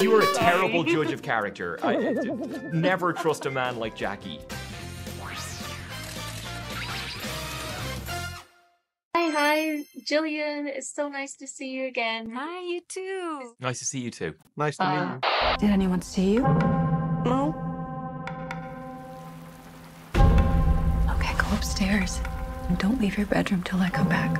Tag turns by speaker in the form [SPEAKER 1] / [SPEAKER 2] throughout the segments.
[SPEAKER 1] You are a terrible judge of character. Never trust a man like Jackie.
[SPEAKER 2] Hi, Jillian. It's so nice to see you again.
[SPEAKER 3] Hi, you too.
[SPEAKER 1] Nice to see you too.
[SPEAKER 4] Nice to meet you.
[SPEAKER 3] Did anyone see you?
[SPEAKER 4] No.
[SPEAKER 3] Okay, go upstairs. And don't leave your bedroom till I come back.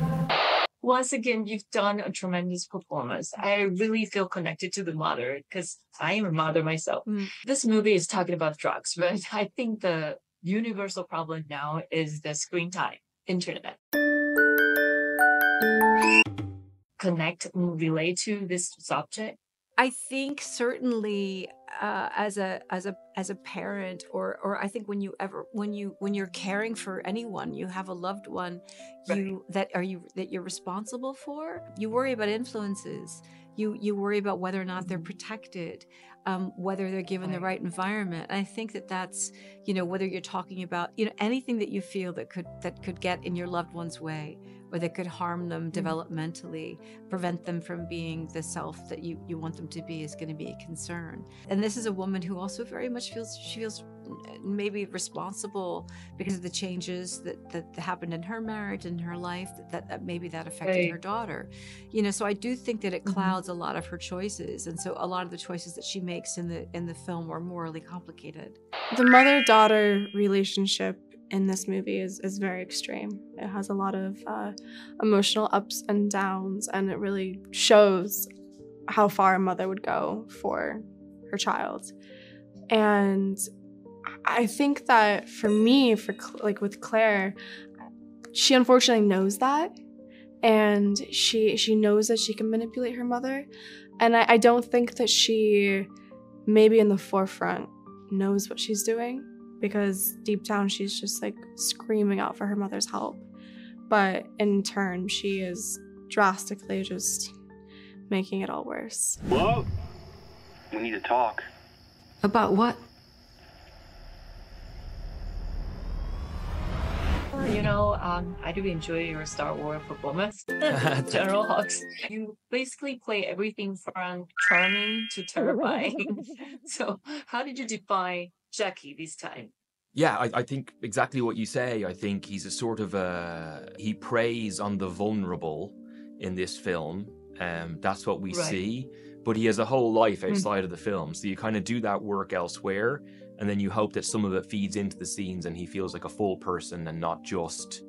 [SPEAKER 2] Once again, you've done a tremendous performance. I really feel connected to the mother because I am a mother myself. This movie is talking about drugs, but I think the universal problem now is the screen time, internet. Connect and relate to this subject?
[SPEAKER 3] I think certainly as a parent, or I think when you're caring for anyone, you have a loved one that you're responsible for. You worry about influences. You worry about whether or not they're protected, whether they're given the right environment. And I think that's, whether you're talking about, anything that you feel that could get in your loved one's way, or that could harm them developmentally, prevent them from being the self that you want them to be, is going to be a concern. And this is a woman who also very much feels maybe responsible because of the changes that happened in her marriage and her life, that maybe that affected her daughter. So I do think that it clouds a lot of her choices. And so a lot of the choices that she makes in the film are morally complicated.
[SPEAKER 5] The mother-daughter relationship in this movie is very extreme. It has a lot of emotional ups and downs, and it really shows how far a mother would go for her child. And I think that for me, with Claire, she unfortunately knows that, and she knows that she can manipulate her mother, and I don't think that she, maybe in the forefront, knows what she's doing, because deep down she's just screaming out for her mother's help. But in turn, she is drastically just making it all worse.
[SPEAKER 6] Hello? We need to talk.
[SPEAKER 3] About what?
[SPEAKER 2] I do enjoy your Star Wars performance, General Hux. You basically play everything from charming to terrifying. So how did you define Jackie this time?
[SPEAKER 1] Yeah, I think exactly what you say. I think he's a sort of he preys on the vulnerable in this film. That's what we see. But he has a whole life outside of the film. So you kind of do that work elsewhere, and then you hope that some of it feeds into the scenes and he feels like a full person and not just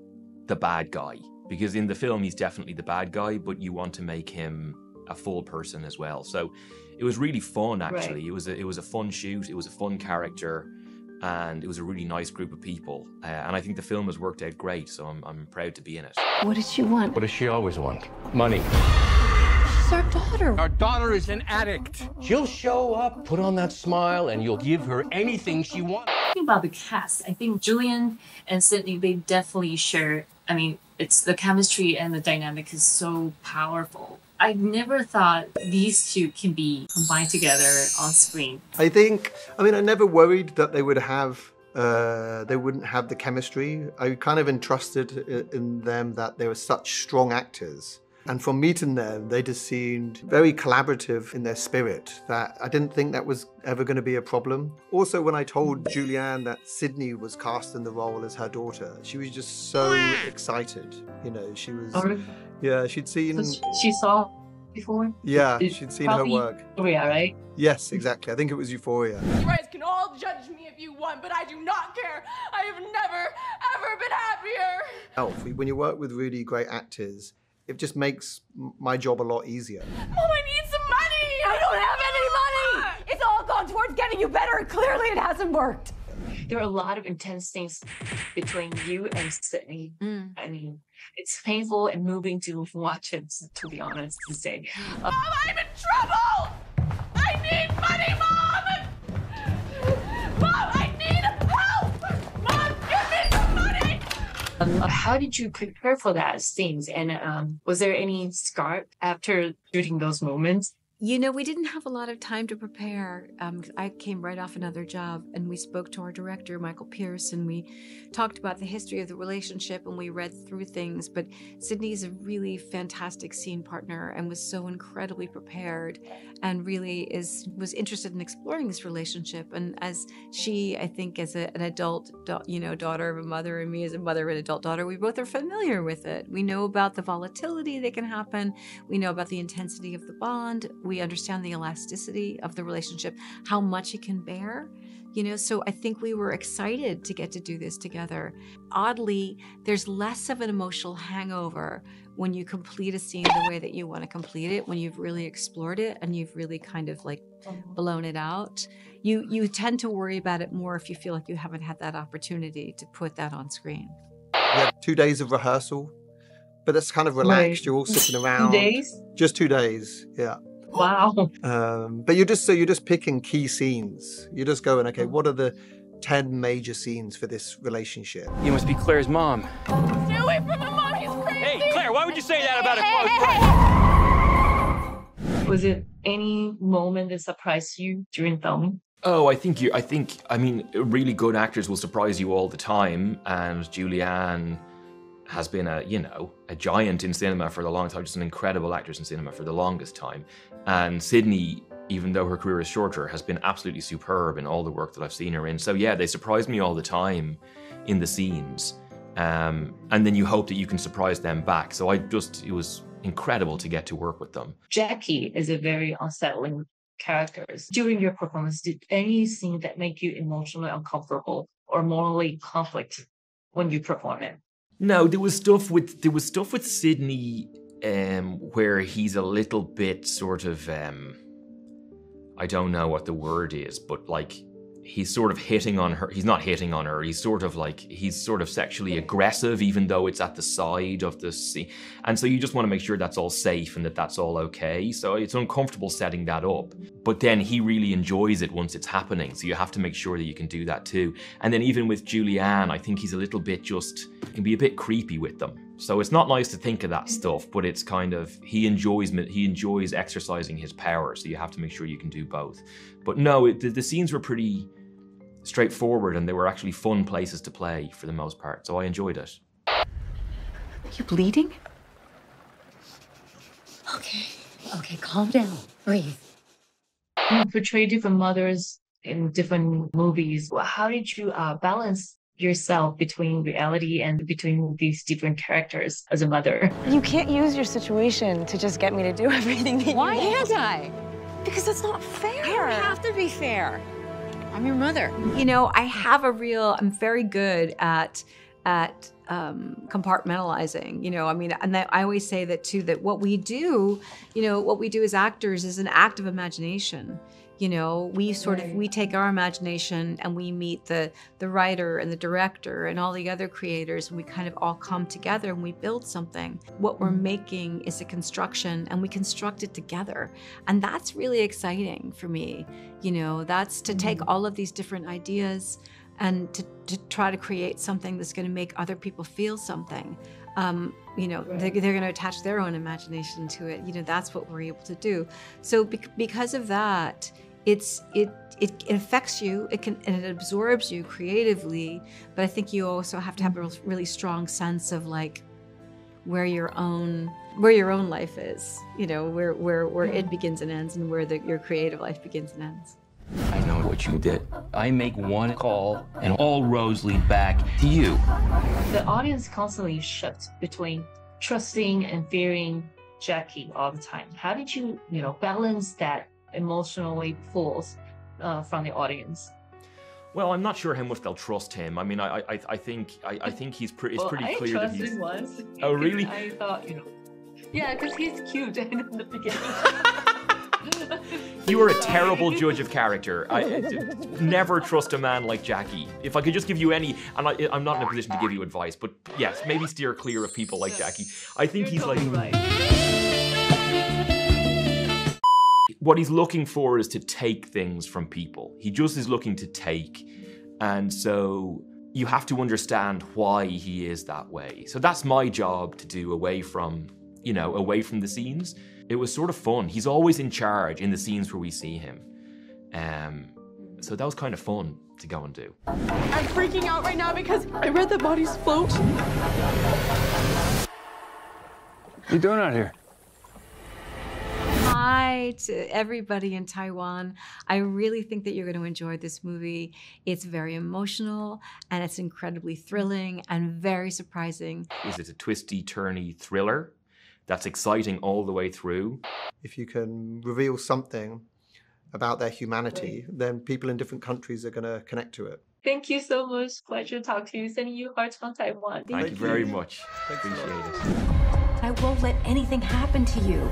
[SPEAKER 1] the bad guy. Because in the film, he's definitely the bad guy, but you want to make him a full person as well. So it was really fun, actually. It was a fun shoot. It was a fun character. And it was a really nice group of people. And I think the film has worked out great, so I'm proud to be in it.
[SPEAKER 3] What did she want?
[SPEAKER 6] What does she always want? Money.
[SPEAKER 3] She's our daughter.
[SPEAKER 6] Our daughter is an addict. She'll show up, put on that smile, and you'll give her anything she wants.
[SPEAKER 2] Talking about the cast, I think Julian and Sydney, they definitely share, it's the chemistry and the dynamic is so powerful. I never thought these two can be combined together on screen.
[SPEAKER 4] I never worried that they wouldn't have the chemistry. I kind of entrusted in them that they were such strong actors. And from meeting them, they just seemed very collaborative in their spirit, that I didn't think that was ever going to be a problem. Also, when I told Julianne that Sydney was cast in the role as her daughter, she was just so excited. She was, yeah, she'd seen...
[SPEAKER 2] So she saw before?
[SPEAKER 4] Yeah, she'd seen her work.
[SPEAKER 2] Euphoria, right?
[SPEAKER 4] Yes, exactly. I think it was Euphoria.
[SPEAKER 7] You guys can all judge me if you want, but I do not care. I have never, ever been happier.
[SPEAKER 4] When you work with really great actors, it just makes my job a lot easier.
[SPEAKER 7] Mom, I need some money! I don't have any money! It's all gone towards getting you better. Clearly it hasn't worked.
[SPEAKER 2] There are a lot of intense things between you and Sydney. It's painful and moving to watch it, to be honest, to say.
[SPEAKER 7] Mom, I'm in trouble! I need money, Mom! Mom, I need help! Mom, give me some money!
[SPEAKER 2] How did you prepare for that scenes? And was there any scar after shooting those moments?
[SPEAKER 3] You know, we didn't have a lot of time to prepare. I came right off another job, and we spoke to our director, Michael Pierce, and we talked about the history of the relationship, and we read through things. But Sydney's a really fantastic scene partner and was so incredibly prepared and really was interested in exploring this relationship. And as she, I think, as an adult, daughter of a mother, and me as a mother of an adult daughter, we both are familiar with it. We know about the volatility that can happen. We know about the intensity of the bond. We understand the elasticity of the relationship, how much it can bear, so I think we were excited to get to do this together. Oddly, there's less of an emotional hangover when you complete a scene the way that you want to complete it, when you've really explored it and you've really kind of like blown it out. You tend to worry about it more if you feel like you haven't had that opportunity to put that on screen.
[SPEAKER 4] We had 2 days of rehearsal, but it's kind of relaxed.
[SPEAKER 2] Right.
[SPEAKER 4] You're all sitting around.
[SPEAKER 2] 2 days?
[SPEAKER 4] Just 2 days, yeah.
[SPEAKER 2] Wow.
[SPEAKER 4] But you're just picking key scenes. You're just going, okay, what are the 10 major scenes for this relationship?
[SPEAKER 6] You must be Claire's mom.
[SPEAKER 7] Stay away from him, Mom. He's crazy.
[SPEAKER 6] Hey, Claire, why would you say that about a close friend?
[SPEAKER 2] Was it any moment that surprised you during filming?
[SPEAKER 1] Oh, I mean, really good actors will surprise you all the time, and Julianne has been a giant in cinema for a long time, just an incredible actress in cinema for the longest time. And Sydney, even though her career is shorter, has been absolutely superb in all the work that I've seen her in. So yeah, they surprise me all the time in the scenes. And then you hope that you can surprise them back. So it was incredible to get to work with them.
[SPEAKER 2] Jackie is a very unsettling character. During your performance, did any scene that make you emotionally uncomfortable or morally conflict when you perform it?
[SPEAKER 1] No, there was stuff with Sydney where he's a little bit sort of I don't know what the word is, but like he's sort of hitting on her. He's not hitting on her. He's sort of sexually aggressive, even though it's at the side of the scene. And so you just want to make sure that's all safe and that that's all okay. So it's uncomfortable setting that up. But then he really enjoys it once it's happening. So you have to make sure that you can do that too. And then even with Julianne, I think he's a little bit can be a bit creepy with them. So it's not nice to think of that stuff, but it's kind of, he enjoys exercising his power. So you have to make sure you can do both. But no, the scenes were pretty straightforward, and they were actually fun places to play for the most part. So I enjoyed it.
[SPEAKER 3] Are you bleeding?
[SPEAKER 8] Okay, calm down, breathe.
[SPEAKER 2] You portray different mothers in different movies. How did you balance yourself between reality and between these different characters as a mother?
[SPEAKER 8] You can't use your situation to just get me to do everything that you want.
[SPEAKER 3] Why can't I?
[SPEAKER 8] Because that's not fair.
[SPEAKER 3] I don't have to be fair.
[SPEAKER 8] I'm your mother.
[SPEAKER 3] I'm very good at compartmentalizing, and I always say that too, that what we do as actors is an act of imagination. We take our imagination and we meet the writer and the director and all the other creators, and we kind of all come together and we build something. What we're making is a construction, and we construct it together. And that's really exciting for me. That's to take all of these different ideas and to try to create something that's going to make other people feel something. They're going to attach their own imagination to it. That's what we're able to do. So because of that, it affects you. It absorbs you creatively. But I think you also have to have a really strong sense of like where your own life is. Where it begins and ends, and where your creative life begins and ends.
[SPEAKER 6] I know what you did. I make one call, and all roads lead back to you.
[SPEAKER 2] The audience constantly shifts between trusting and fearing Jackie all the time. How did you, balance that emotionally pulls from the audience?
[SPEAKER 1] Well, I'm not sure how much they'll trust him. I mean, I think it's pretty clear that he's.
[SPEAKER 2] I trusted once.
[SPEAKER 1] Oh, really?
[SPEAKER 2] I thought, yeah, because he's cute in the beginning.
[SPEAKER 1] You are a terrible judge of character. I never trust a man like Jackie. If I could just give you any, and I'm not in a position to give you advice, but yes, maybe steer clear of people like Jackie. I think he's like. What he's looking for is to take things from people. He just is looking to take. And so you have to understand why he is that way. So that's my job to do away from the scenes. It was sort of fun. He's always in charge in the scenes where we see him. So that was kind of fun to go and do.
[SPEAKER 7] I'm freaking out right now because I read that bodies float.
[SPEAKER 9] What are you doing out here?
[SPEAKER 3] Hi to everybody in Taiwan. I really think that you're going to enjoy this movie. It's very emotional and it's incredibly thrilling and very surprising.
[SPEAKER 1] Is it a twisty, turny thriller that's exciting all the way through?
[SPEAKER 4] If you can reveal something about their humanity, then people in different countries are going to connect to it.
[SPEAKER 2] Thank you so much. Pleasure to talk to you. Sending you hearts from Taiwan.
[SPEAKER 1] Thank you very much. Appreciate it.
[SPEAKER 3] I won't let anything happen to you.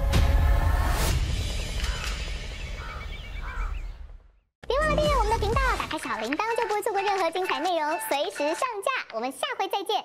[SPEAKER 10] 别忘了订阅我们的频道，打开小铃铛就不会错过任何精彩内容，随时上架。我们下回再见。